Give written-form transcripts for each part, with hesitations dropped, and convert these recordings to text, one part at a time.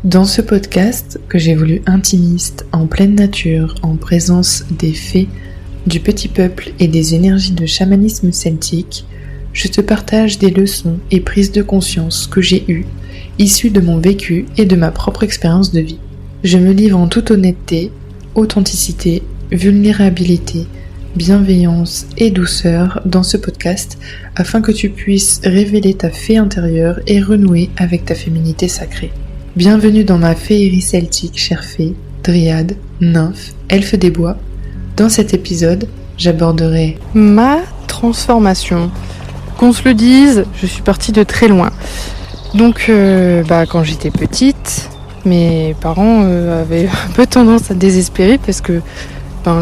Dans ce podcast, que j'ai voulu intimiste, en pleine nature, en présence des fées, du petit peuple et des énergies de chamanisme celtique, je te partage des leçons et prises de conscience que j'ai eues, issues de mon vécu et de ma propre expérience de vie. Je me livre en toute honnêteté, authenticité, vulnérabilité, bienveillance et douceur dans ce podcast afin que tu puisses révéler ta fée intérieure et renouer avec ta féminité sacrée. Bienvenue dans ma féerie celtique, chère fée, dryade, nymphe, elfe des bois. Dans cet épisode, j'aborderai ma transformation. Qu'on se le dise, je suis partie de très loin. Donc, quand j'étais petite, mes parents avaient un peu tendance à désespérer parce que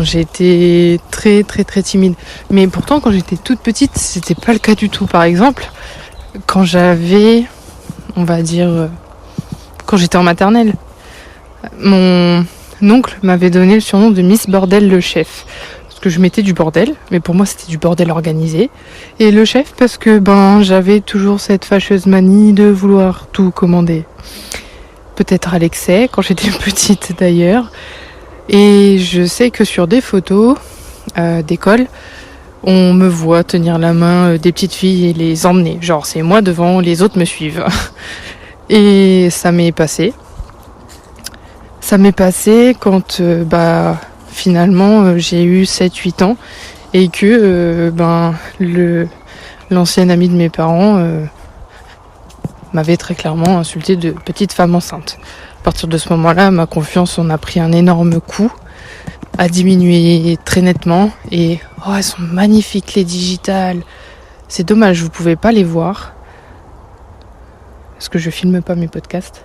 j'ai été très très très timide. Mais pourtant, quand j'étais toute petite, c'était pas le cas du tout. Par exemple, quand j'avais, quand j'étais en maternelle, mon oncle m'avait donné le surnom de Miss Bordel le chef. Parce que je mettais du bordel, mais pour moi c'était du bordel organisé. Et le chef parce que j'avais toujours cette fâcheuse manie de vouloir tout commander. Peut-être à l'excès, quand j'étais petite d'ailleurs. Et je sais que sur des photos d'école, on me voit tenir la main des petites filles et les emmener. Genre c'est moi devant, les autres me suivent. Et ça m'est passé. Ça m'est passé quand finalement j'ai eu 7-8 ans et que l'ancien ami de mes parents m'avait très clairement insulté de petite femme enceinte. À partir de ce moment-là, ma confiance en a pris un énorme coup, a diminué très nettement et elles sont magnifiques les digitales. C'est dommage, vous pouvez pas les voir parce que je filme pas mes podcasts.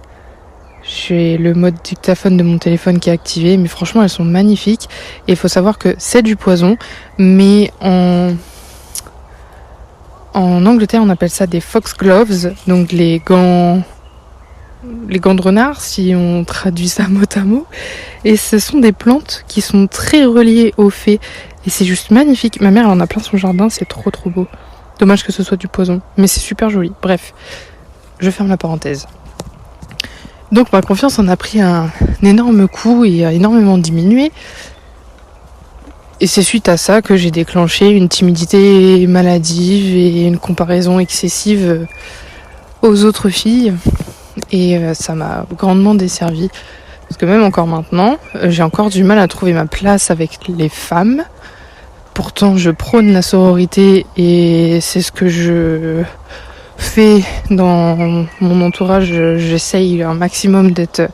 J'ai le mode dictaphone de mon téléphone qui est activé, mais franchement elles sont magnifiques. Et il faut savoir que c'est du poison, mais en Angleterre on appelle ça des foxgloves, donc les gants de renard si on traduit ça mot à mot. Et ce sont des plantes qui sont très reliées aux fées et c'est juste magnifique. Ma mère elle en a plein son jardin, c'est trop trop beau. Dommage que ce soit du poison, mais c'est super joli. Bref, je ferme la parenthèse. Donc ma confiance en a pris un énorme coup et a énormément diminué. Et c'est suite à ça que j'ai déclenché une timidité maladive et une comparaison excessive aux autres filles. Et ça m'a grandement desservie. Parce que même encore maintenant, j'ai encore du mal à trouver ma place avec les femmes. Pourtant je prône la sororité et c'est ce que je fais dans mon entourage. J'essaye un maximum d'être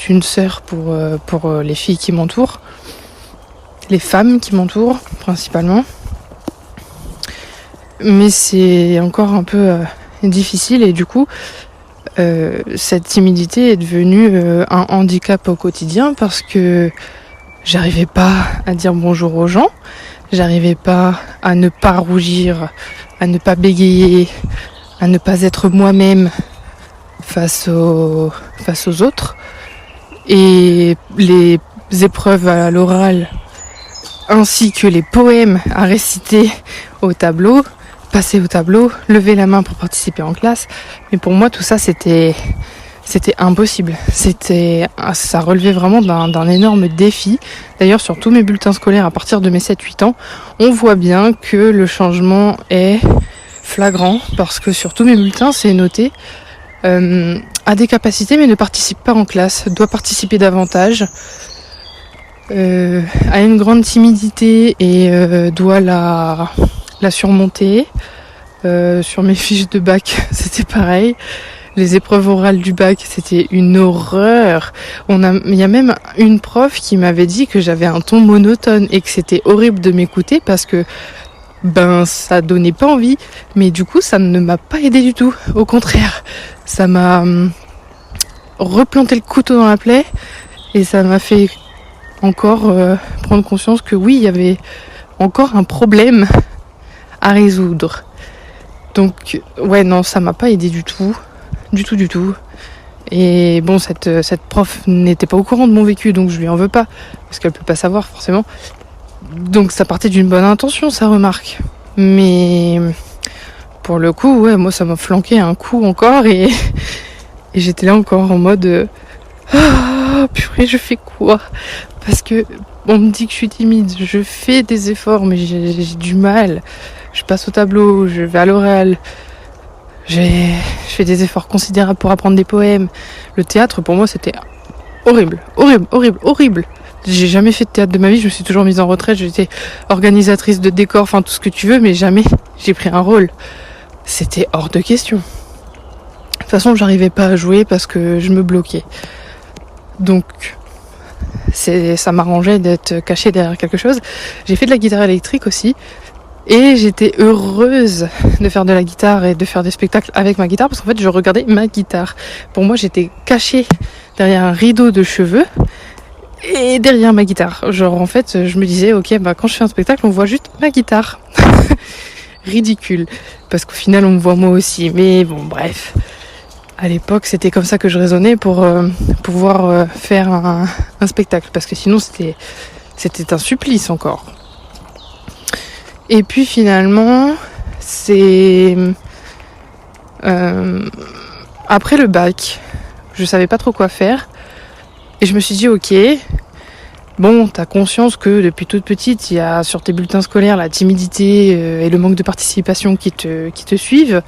une sœur pour les filles qui m'entourent, les femmes qui m'entourent principalement. Mais c'est encore un peu difficile et du coup cette timidité est devenue un handicap au quotidien parce que j'arrivais pas à dire bonjour aux gens, j'arrivais pas à ne pas rougir, à ne pas bégayer, à ne pas être moi-même face aux autres. Et les épreuves à l'oral ainsi que les poèmes à réciter au tableau, passer au tableau, lever la main pour participer en classe. Mais pour moi tout ça c'était impossible. Ça relevait vraiment d'un énorme défi. D'ailleurs, sur tous mes bulletins scolaires à partir de mes 7-8 ans, on voit bien que le changement est flagrant parce que sur tous mes bulletins, c'est noté a des capacités mais ne participe pas en classe, doit participer davantage, a une grande timidité et doit la surmonter. Sur mes fiches de bac, c'était pareil. Les épreuves orales du bac, c'était une horreur. Il y a même une prof qui m'avait dit que j'avais un ton monotone et que c'était horrible de m'écouter parce que ça donnait pas envie. Mais du coup, ça ne m'a pas aidé du tout. Au contraire, ça m'a replanté le couteau dans la plaie et ça m'a fait encore prendre conscience que oui, il y avait encore un problème à résoudre. Donc, ça m'a pas aidé du tout. Du tout. Et bon, cette prof n'était pas au courant de mon vécu, donc je lui en veux pas, parce qu'elle peut pas savoir forcément. Donc ça partait d'une bonne intention, sa remarque. Mais pour le coup, moi ça m'a flanqué un coup encore et Et j'étais là encore en mode ah purée, je fais quoi? Parce que on me dit que je suis timide, je fais des efforts mais j'ai du mal. Je passe au tableau, je vais à l'oral. Je fais des efforts considérables pour apprendre des poèmes. Le théâtre pour moi c'était horrible. J'ai jamais fait de théâtre de ma vie, je me suis toujours mise en retraite, j'étais organisatrice de décors, enfin tout ce que tu veux, mais jamais j'ai pris un rôle. C'était hors de question. De toute façon, j'arrivais pas à jouer parce que je me bloquais. Donc, ça m'arrangeait d'être cachée derrière quelque chose. J'ai fait de la guitare électrique aussi. Et j'étais heureuse de faire de la guitare et de faire des spectacles avec ma guitare parce qu'en fait, je regardais ma guitare. Pour moi, j'étais cachée derrière un rideau de cheveux et derrière ma guitare. Genre, en fait, je me disais, ok, quand je fais un spectacle, on voit juste ma guitare. Ridicule. Parce qu'au final, on me voit moi aussi. Mais bon, bref. À l'époque, c'était comme ça que je raisonnais pour pouvoir faire un spectacle. Parce que sinon, c'était un supplice encore. Et puis finalement, c'est après le bac, je savais pas trop quoi faire. Et je me suis dit, ok, bon, t'as conscience que depuis toute petite, il y a sur tes bulletins scolaires la timidité et le manque de participation qui te suivent.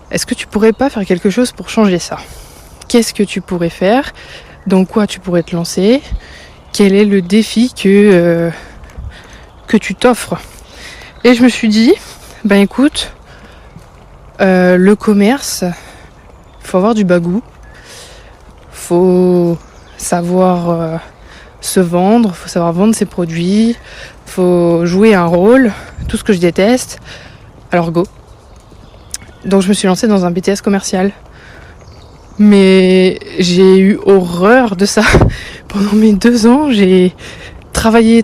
Est-ce que tu pourrais pas faire quelque chose pour changer ça? Qu'est-ce que tu pourrais faire? Dans quoi tu pourrais te lancer? Quel est le défi que tu t'offres? Et je me suis dit, écoute, le commerce, faut avoir du bagou, faut savoir se vendre, faut savoir vendre ses produits, faut jouer un rôle, tout ce que je déteste. Alors go. Donc je me suis lancée dans un BTS commercial. Mais j'ai eu horreur de ça. Pendant mes 2 ans, j'ai travaillé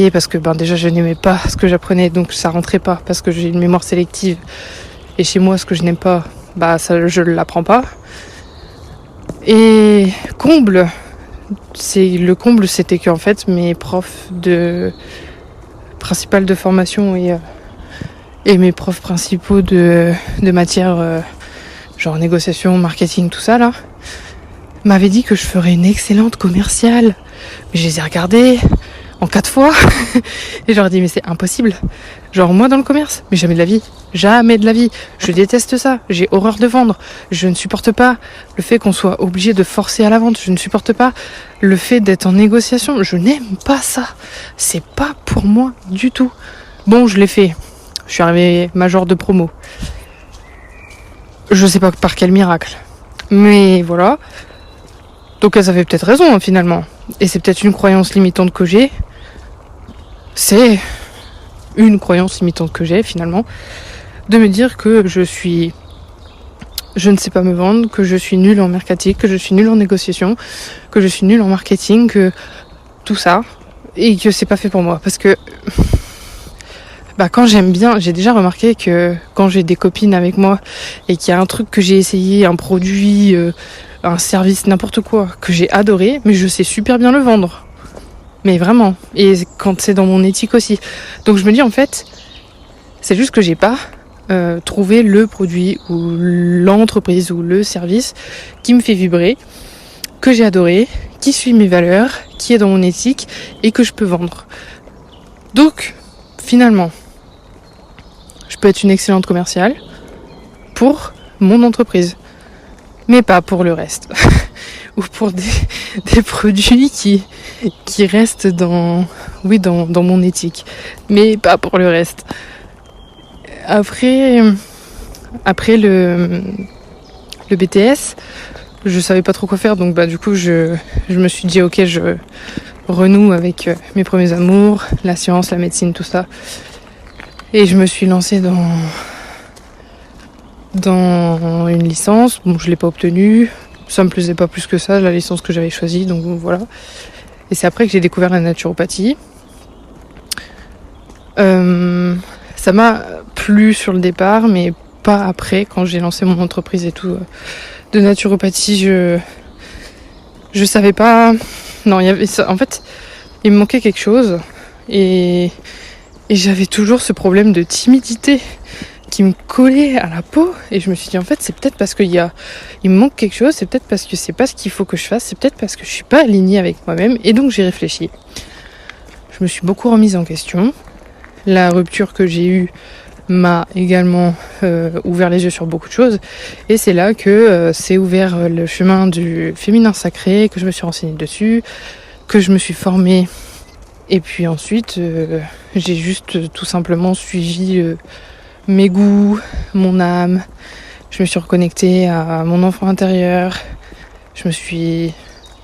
parce que déjà je n'aimais pas ce que j'apprenais, donc ça rentrait pas parce que j'ai une mémoire sélective. Et chez moi, ce que je n'aime pas, ça je l'apprends pas. Et le comble, c'était qu'en fait mes profs principales de formation et mes profs principaux de matière, genre négociation, marketing, tout ça là, m'avaient dit que je ferais une excellente commerciale. Mais je les ai regardés en 4 fois et je leur ai dit mais c'est impossible. Genre moi dans le commerce, mais jamais de la vie. Jamais de la vie. Je déteste ça. J'ai horreur de vendre. Je ne supporte pas le fait qu'on soit obligé de forcer à la vente. Je ne supporte pas le fait d'être en négociation. Je n'aime pas ça. C'est pas pour moi du tout. Bon, je l'ai fait. Je suis arrivée major de promo. Je sais pas par quel miracle. Mais voilà. Donc elles avaient peut-être raison finalement. Et c'est peut-être une croyance limitante que j'ai. C'est une croyance limitante que j'ai finalement. De me dire que je ne sais pas me vendre, que je suis nulle en mercatique, que je suis nulle en négociation, que je suis nulle en marketing, que tout ça. Et que c'est pas fait pour moi. Parce que quand j'aime bien, j'ai déjà remarqué que quand j'ai des copines avec moi et qu'il y a un truc que j'ai essayé, un produit, un service, n'importe quoi, que j'ai adoré, mais je sais super bien le vendre. Mais vraiment. Et quand c'est dans mon éthique aussi. Donc je me dis en fait, c'est juste que j'ai pas trouvé le produit ou l'entreprise ou le service qui me fait vibrer, que j'ai adoré, qui suit mes valeurs, qui est dans mon éthique et que je peux vendre. Donc, finalement, je peux être une excellente commerciale pour mon entreprise, mais pas pour le reste. Ou pour des produits qui restent dans mon éthique, mais pas pour le reste. Après le BTS, je savais pas trop quoi faire, donc du coup je me suis dit ok, je renoue avec mes premiers amours, la science, la médecine, tout ça, et je me suis lancée dans une licence. Bon, je l'ai pas obtenue, ça me plaisait pas plus que ça, la licence que j'avais choisie, donc voilà. Et c'est après que j'ai découvert la naturopathie. Ça m'a plu sur le départ, mais pas après, quand j'ai lancé mon entreprise et tout de naturopathie. Je savais pas. Non, il y avait ça. En fait, il me manquait quelque chose et j'avais toujours ce problème de timidité qui me collait à la peau. Et je me suis dit, en fait, c'est peut-être parce il me manque quelque chose, c'est peut-être parce que c'est pas ce qu'il faut que je fasse, c'est peut-être parce que je suis pas alignée avec moi-même. Et donc, j'ai réfléchi. Je me suis beaucoup remise en question. La rupture que j'ai eue m'a également ouvert les yeux sur beaucoup de choses. Et c'est là que s'est ouvert le chemin du féminin sacré, que je me suis renseignée dessus, que je me suis formée. Et puis ensuite, j'ai juste tout simplement suivi mes goûts, mon âme. Je me suis reconnectée à mon enfant intérieur. Je me suis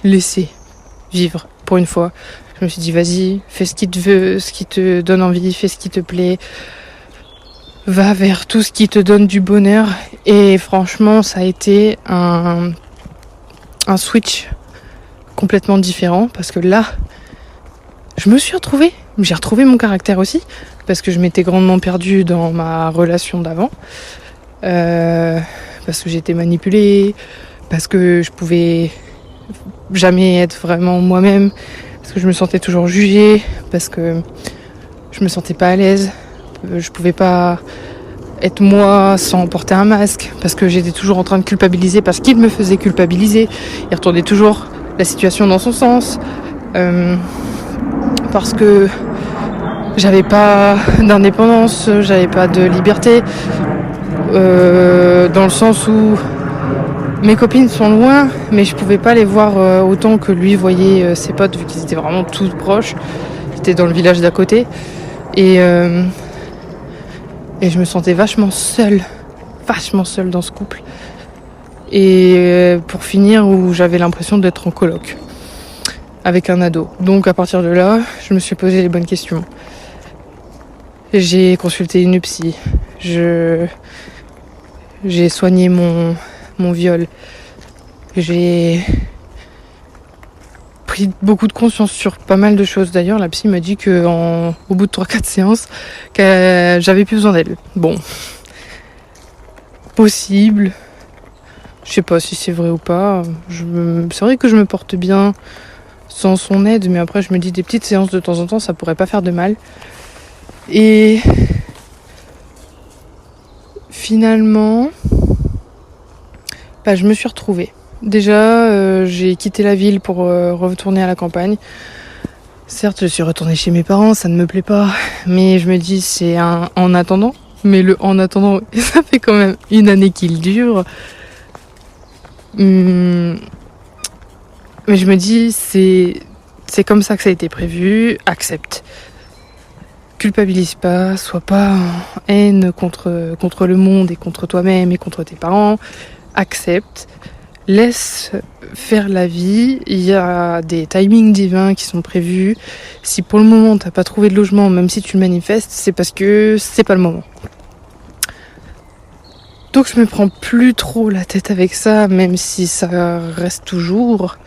laissée vivre pour une fois. Je me suis dit, vas-y, fais ce qui te veut, ce qui te donne envie, fais ce qui te plaît. Va vers tout ce qui te donne du bonheur. Et franchement, ça a été un switch complètement différent. Parce que là, je me suis retrouvée. J'ai retrouvé mon caractère aussi. Parce que je m'étais grandement perdue dans ma relation d'avant. Parce que j'étais manipulée. Parce que je pouvais jamais être vraiment moi-même. Parce que je me sentais toujours jugée. Parce que je me sentais pas à l'aise. Je pouvais pas être moi sans porter un masque, parce que j'étais toujours en train de culpabiliser, parce qu'il me faisait culpabiliser. Il retournait toujours la situation dans son sens, parce que j'avais pas d'indépendance, j'avais pas de liberté, dans le sens où mes copines sont loin, mais je pouvais pas les voir autant que lui voyait ses potes, vu qu'ils étaient vraiment tous proches. J'étais dans le village d'à côté. Et je me sentais vachement seule dans ce couple. Et pour finir, où j'avais l'impression d'être en coloc avec un ado. Donc à partir de là, je me suis posé les bonnes questions. J'ai consulté une psy. J'ai soigné mon viol. J'ai pris beaucoup de conscience sur pas mal de choses. D'ailleurs, la psy m'a dit qu'au bout de 3-4 séances, j'avais plus besoin d'elle. Bon, possible. Je sais pas si c'est vrai ou pas. C'est vrai que je me porte bien sans son aide, mais après je me dis des petites séances de temps en temps, ça pourrait pas faire de mal. Et finalement, je me suis retrouvée. Déjà, j'ai quitté la ville pour retourner à la campagne. Certes, je suis retournée chez mes parents, ça ne me plaît pas, mais je me dis c'est un en attendant. Mais le en attendant, ça fait quand même 1 année qu'il dure. Mais je me dis c'est comme ça que ça a été prévu, accepte. Culpabilise pas, sois pas en haine contre le monde et contre toi-même et contre tes parents. Accepte. Laisse faire la vie, il y a des timings divins qui sont prévus. Si pour le moment t'as pas trouvé de logement, même si tu le manifestes, c'est parce que c'est pas le moment. Donc je me prends plus trop la tête avec ça, même si ça reste toujours,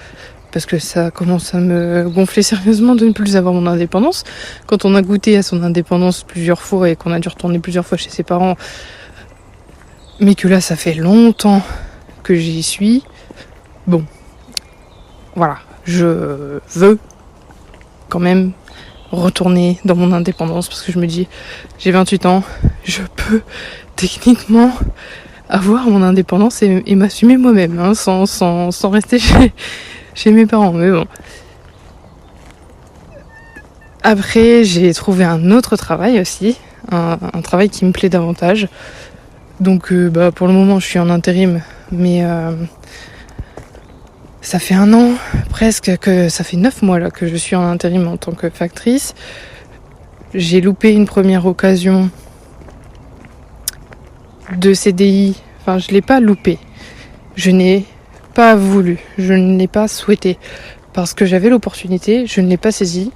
parce que ça commence à me gonfler sérieusement de ne plus avoir mon indépendance. Quand on a goûté à son indépendance plusieurs fois et qu'on a dû retourner plusieurs fois chez ses parents, mais que là ça fait longtemps que j'y suis, bon, voilà, je veux quand même retourner dans mon indépendance, parce que je me dis, j'ai 28 ans, je peux techniquement avoir mon indépendance et m'assumer moi-même, hein, sans rester chez mes parents, mais bon. Après, j'ai trouvé un autre travail aussi, un travail qui me plaît davantage. Donc pour le moment je suis en intérim, mais ça fait 1 an presque, ça fait 9 mois là que je suis en intérim en tant que factrice. J'ai loupé une première occasion de CDI, enfin je l'ai pas loupé, je n'ai pas voulu, je ne l'ai pas souhaité, parce que j'avais l'opportunité, je ne l'ai pas saisie,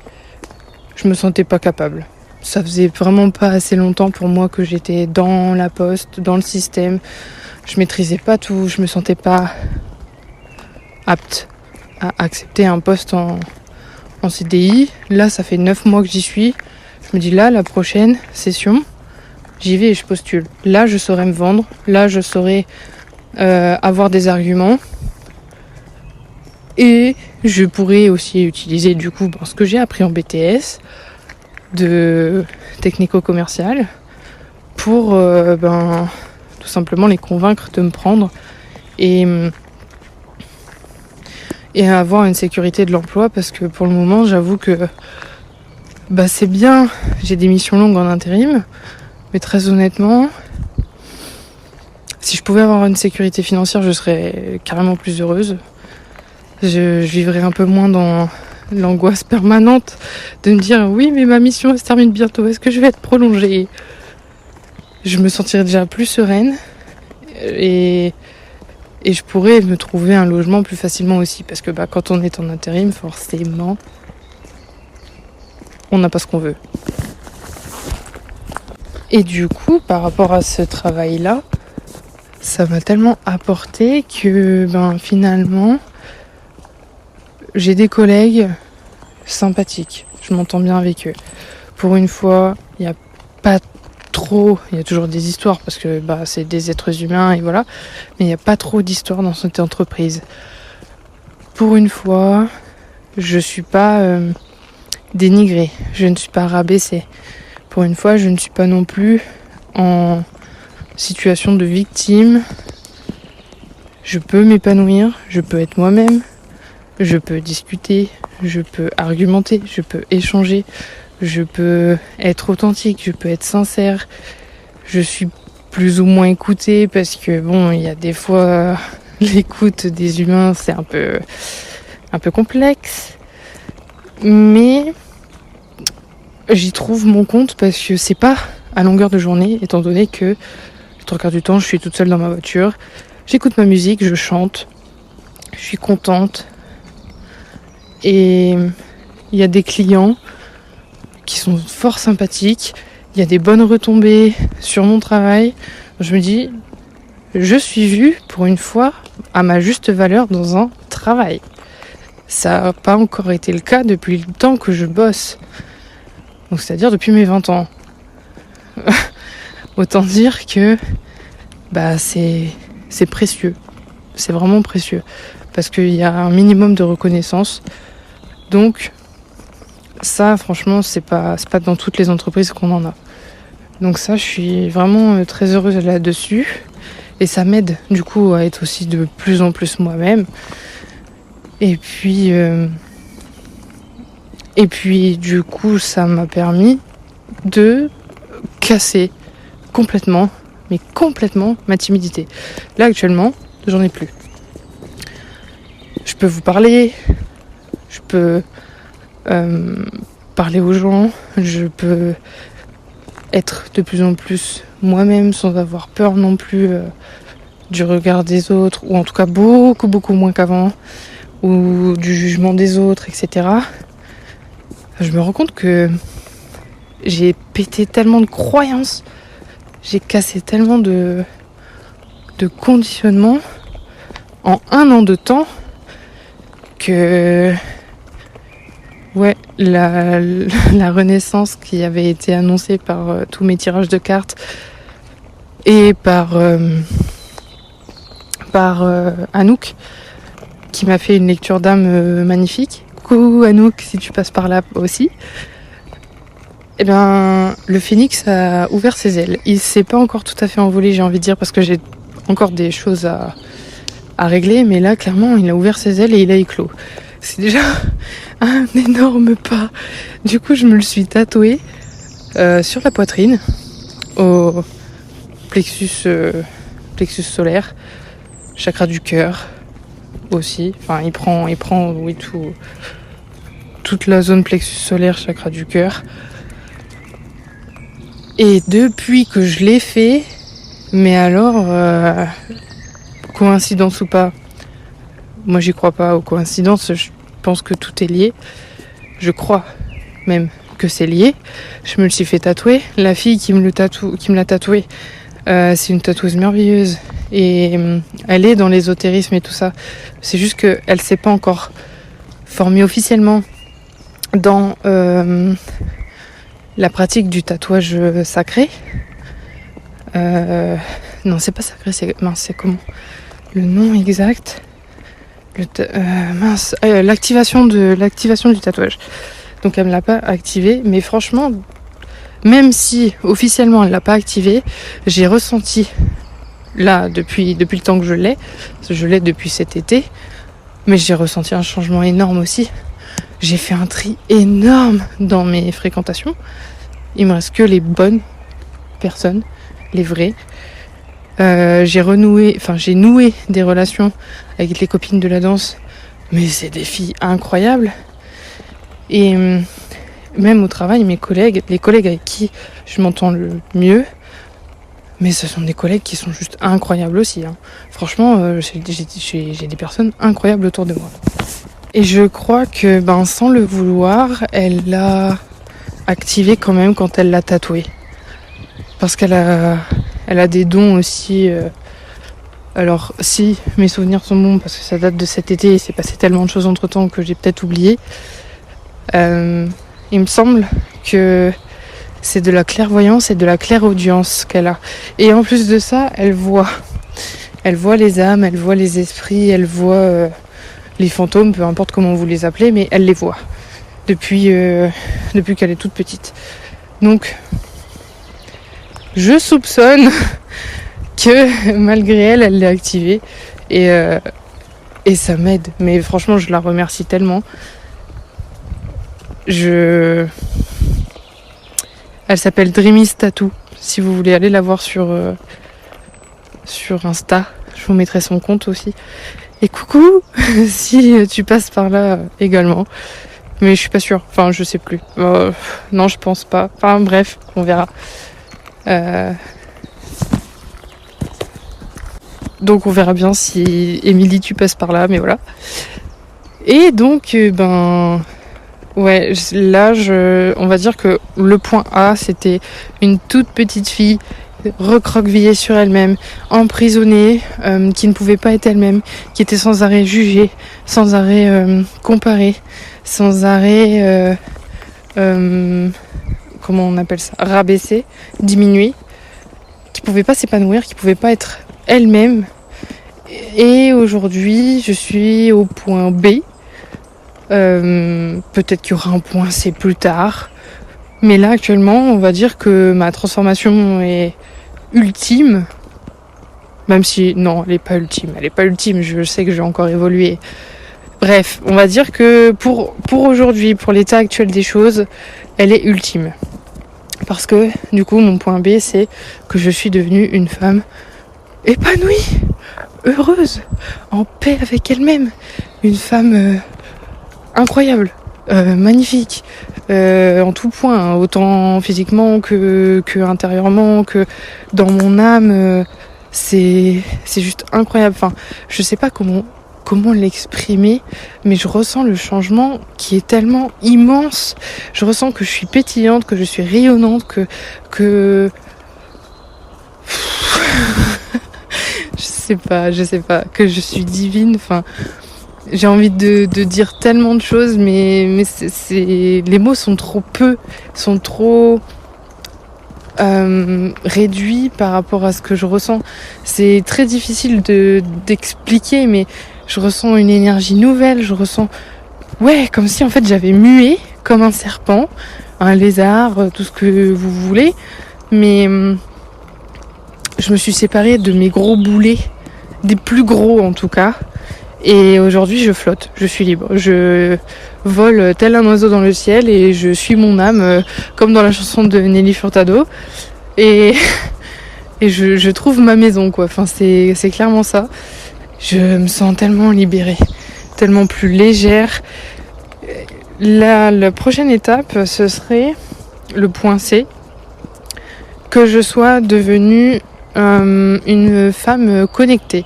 je me sentais pas capable. Ça faisait vraiment pas assez longtemps pour moi que j'étais dans la poste, dans le système. Je maîtrisais pas tout, je me sentais pas apte à accepter un poste en CDI. Là, ça fait 9 mois que j'y suis. Je me dis là, la prochaine session, j'y vais et je postule. Là, je saurais me vendre. Là, je saurais avoir des arguments. Et je pourrais aussi utiliser du coup ce que j'ai appris en BTS de technico-commercial pour tout simplement les convaincre de me prendre et avoir une sécurité de l'emploi, parce que pour le moment j'avoue que c'est bien, j'ai des missions longues en intérim, mais très honnêtement, si je pouvais avoir une sécurité financière, je serais carrément plus heureuse. Je vivrais un peu moins dans l'angoisse permanente de me dire oui, mais ma mission elle se termine bientôt, est-ce que je vais être prolongée? Je me sentirais déjà plus sereine et je pourrais me trouver un logement plus facilement aussi, parce que quand on est en intérim, forcément on n'a pas ce qu'on veut. Et du coup, par rapport à ce travail-là, ça m'a tellement apporté que finalement j'ai des collègues sympathiques, je m'entends bien avec eux. Pour une fois, il n'y a pas trop, il y a toujours des histoires parce que c'est des êtres humains et voilà, mais il n'y a pas trop d'histoires dans cette entreprise. Pour une fois, je suis pas dénigrée, je ne suis pas rabaissée. Pour une fois, je ne suis pas non plus en situation de victime. Je peux m'épanouir, je peux être moi-même, je peux discuter, je peux argumenter, je peux échanger, je peux être authentique, je peux être sincère. Je suis plus ou moins écoutée parce que il y a des fois l'écoute des humains c'est un peu complexe, mais j'y trouve mon compte parce que c'est pas à longueur de journée, étant donné que le trois quarts du temps je suis toute seule dans ma voiture, j'écoute ma musique, je chante, je suis contente et il y a des clients qui sont fort sympathiques, il y a des bonnes retombées sur mon travail. Je me dis, je suis vue pour une fois à ma juste valeur dans un travail. Ça n'a pas encore été le cas depuis le temps que je bosse. Donc c'est-à-dire depuis mes 20 ans. Autant dire que c'est précieux. C'est vraiment précieux. Parce qu'il y a un minimum de reconnaissance. Donc ça, franchement, c'est pas dans toutes les entreprises qu'on en a. Donc ça, je suis vraiment très heureuse là-dessus. Et ça m'aide, du coup, à être aussi de plus en plus moi-même. Et puis, du coup, ça m'a permis de casser complètement ma timidité. Là, actuellement, j'en ai plus. Je peux vous parler, je peux parler aux gens, je peux être de plus en plus moi-même sans avoir peur non plus du regard des autres, ou en tout cas beaucoup moins qu'avant, ou du jugement des autres, etc. Je me rends compte que j'ai pété tellement de croyances, j'ai cassé tellement de conditionnements en 1 an de temps que la renaissance qui avait été annoncée par tous mes tirages de cartes et par Anouk, qui m'a fait une lecture d'âme magnifique. Coucou Anouk, si tu passes par là aussi. Eh bien, le phénix a ouvert ses ailes. Il s'est pas encore tout à fait envolé, j'ai envie de dire, parce que j'ai encore des choses à régler, mais là, clairement, il a ouvert ses ailes et il a éclos. C'est déjà un énorme pas. Du coup, je me le suis tatoué sur la poitrine, au plexus solaire, chakra du cœur aussi. Enfin, il prend oui, toute la zone plexus solaire, chakra du cœur. Et depuis que je l'ai fait, mais alors, coïncidence ou pas, moi j'y crois pas aux coïncidences, je pense que tout est lié. Je crois même que c'est lié. Je me le suis fait tatouer. La fille qui me l'a tatoué, c'est une tatoueuse merveilleuse. Et elle est dans l'ésotérisme et tout ça. C'est juste qu'elle s'est pas encore formée officiellement dans la pratique du tatouage sacré. Non, c'est pas sacré, c'est comment le nom exact? L'activation du tatouage. Donc elle me l'a pas activé, mais franchement, même si officiellement elle l'a pas activé, j'ai ressenti là depuis le temps que je l'ai depuis cet été, mais j'ai ressenti un changement énorme aussi. J'ai fait un tri énorme dans mes fréquentations. Il me reste que les bonnes personnes, les vraies. J'ai noué des relations avec les copines de la danse, mais c'est des filles incroyables. Et même au travail, les collègues avec qui je m'entends le mieux, mais ce sont des collègues qui sont juste incroyables aussi. Franchement, j'ai des personnes incroyables autour de moi. Et je crois que sans le vouloir, elle l'a activé quand même quand elle l'a tatoué. Parce qu'elle a des dons aussi. Alors si mes souvenirs sont bons, parce que ça date de cet été, il s'est passé tellement de choses entre temps que j'ai peut-être oublié. Il me semble que c'est de la clairvoyance et de la clairaudience qu'elle a. Et en plus de ça, elle voit les âmes, elle voit les esprits, elle voit les fantômes, peu importe comment vous les appelez, mais elle les voit depuis qu'elle est toute petite. Donc je soupçonne que malgré elle l'ait activée et ça m'aide. Mais franchement, je la remercie tellement. Elle s'appelle Dreamy Tattoo. Si vous voulez aller la voir sur Insta, je vous mettrai son compte aussi. Et coucou, si tu passes par là également. Mais je suis pas sûre. Enfin, je sais plus. Non, je pense pas. Enfin, bref, on verra. Donc on verra bien si Émilie tu passes par là, mais voilà. Et donc ouais, là on va dire que le point A, c'était une toute petite fille recroquevillée sur elle-même, emprisonnée, qui ne pouvait pas être elle-même, qui était sans arrêt jugée, sans arrêt comparée, sans arrêt comment on appelle ça, rabaissée, diminuée, qui pouvait pas s'épanouir, qui pouvait pas être elle-même. Et aujourd'hui, je suis au point B. Peut-être qu'il y aura un point C plus tard. Mais là, actuellement, on va dire que ma transformation est ultime. Même si, non, elle est pas ultime. Elle est pas ultime, je sais que je vais encore évoluer. Bref, on va dire que pour aujourd'hui, pour l'état actuel des choses, elle est ultime. Parce que, du coup, mon point B, c'est que je suis devenue une femme épanouie, heureuse, en paix avec elle-même. Une femme incroyable, magnifique, en tout point, autant physiquement que intérieurement, que dans mon âme. C'est juste incroyable. Enfin, je sais pas comment l'exprimer, mais je ressens le changement qui est tellement immense. Je ressens que je suis pétillante, que je suis rayonnante, que je sais pas, que je suis divine. Enfin, j'ai envie de dire tellement de choses, mais les mots sont trop peu, sont trop réduits par rapport à ce que je ressens. C'est très difficile d'expliquer, mais je ressens une énergie nouvelle, je ressens, comme si en fait j'avais mué, comme un serpent, un lézard, tout ce que vous voulez, mais je me suis séparée de mes gros boulets, des plus gros en tout cas, et aujourd'hui je flotte, je suis libre, je vole tel un oiseau dans le ciel et je suis mon âme, comme dans la chanson de Nelly Furtado, et je trouve ma maison, quoi. Enfin, c'est clairement ça. Je me sens tellement libérée, tellement plus légère. La prochaine étape, ce serait le point C, que je sois devenue une femme connectée.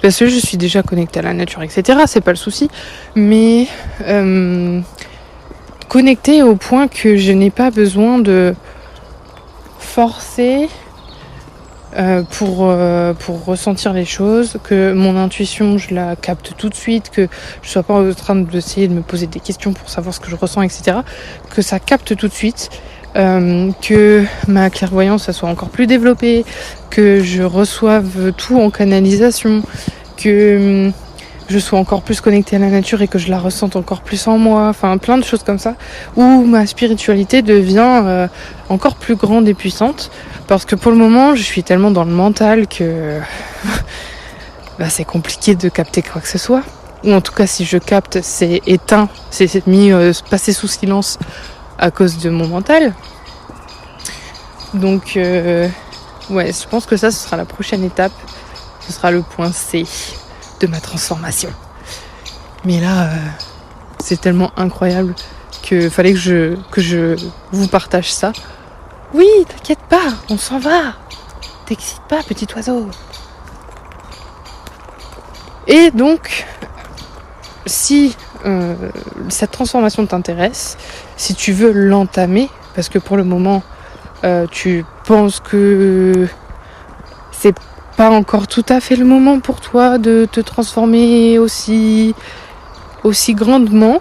Parce que je suis déjà connectée à la nature, etc. C'est pas le souci. Mais connectée au point que je n'ai pas besoin de forcer pour ressentir les choses, que mon intuition je la capte tout de suite, que je sois pas en train d'essayer de me poser des questions pour savoir ce que je ressens, etc. Que ça capte tout de suite, que ma clairvoyance ça soit encore plus développée, que je reçoive tout en canalisation, que je sois encore plus connectée à la nature et que je la ressente encore plus en moi, enfin plein de choses comme ça, où ma spiritualité devient encore plus grande et puissante, parce que pour le moment je suis tellement dans le mental que c'est compliqué de capter quoi que ce soit, ou en tout cas si je capte c'est éteint, c'est mis passé sous silence à cause de mon mental. Donc je pense que ça ce sera la prochaine étape, ce sera le point C de ma transformation. Mais là, c'est tellement incroyable que fallait que je vous partage ça. Oui, t'inquiète pas, on s'en va. T'excites pas, petit oiseau. Et donc, si cette transformation t'intéresse, si tu veux l'entamer, parce que pour le moment, tu penses que c'est pas encore tout à fait le moment pour toi de te transformer aussi grandement,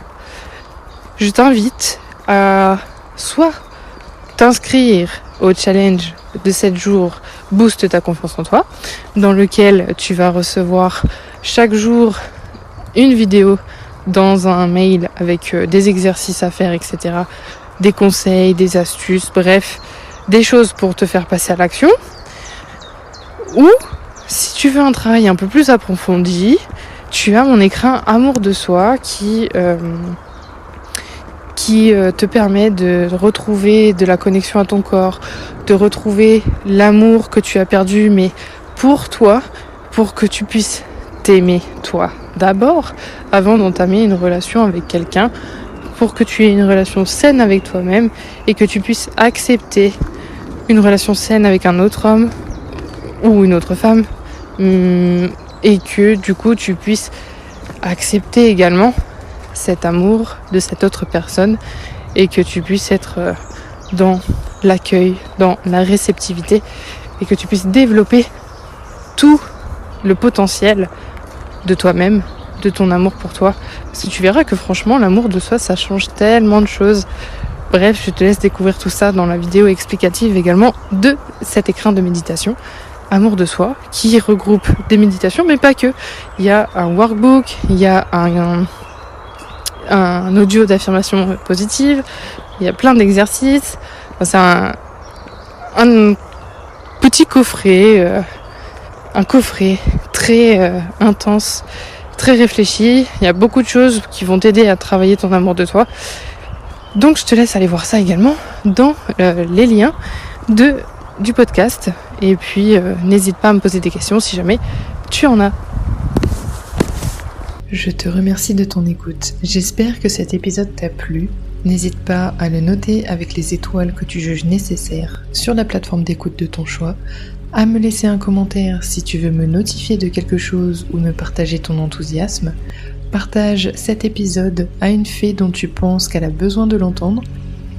je t'invite à soit t'inscrire au challenge de 7 jours Booste ta confiance en toi, dans lequel tu vas recevoir chaque jour une vidéo dans un mail avec des exercices à faire, etc., des conseils, des astuces, bref, des choses pour te faire passer à l'action. Ou, si tu veux un travail un peu plus approfondi, tu as mon écrin Amour de soi qui te permet de retrouver de la connexion à ton corps, de retrouver l'amour que tu as perdu, mais pour toi, pour que tu puisses t'aimer toi d'abord, avant d'entamer une relation avec quelqu'un, pour que tu aies une relation saine avec toi-même et que tu puisses accepter une relation saine avec un autre homme ou une autre femme, et que du coup tu puisses accepter également cet amour de cette autre personne et que tu puisses être dans l'accueil, dans la réceptivité et que tu puisses développer tout le potentiel de toi-même, de ton amour pour toi, parce que tu verras que franchement l'amour de soi ça change tellement de choses. Bref, je te laisse découvrir tout ça dans la vidéo explicative également de cet écrin de méditation Amour de soi, qui regroupe des méditations, mais pas que. Il y a un workbook, il y a un audio d'affirmation positive, il y a plein d'exercices. Enfin, c'est un petit coffret, un coffret très intense, très réfléchi. Il y a beaucoup de choses qui vont t'aider à travailler ton amour de toi. Donc je te laisse aller voir ça également dans les liens du podcast. Et puis n'hésite pas à me poser des questions si jamais tu en as. Je te remercie de ton écoute. J'espère que cet épisode t'a plu. N'hésite pas à le noter avec les étoiles que tu juges nécessaires sur la plateforme d'écoute de ton choix, à me laisser un commentaire si tu veux me notifier de quelque chose ou me partager ton enthousiasme. Partage cet épisode à une fée dont tu penses qu'elle a besoin de l'entendre.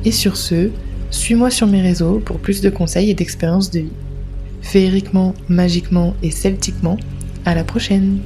Et sur ce, suis-moi sur mes réseaux pour plus de conseils et d'expériences de vie. Féeriquement, magiquement et celtiquement, à la prochaine!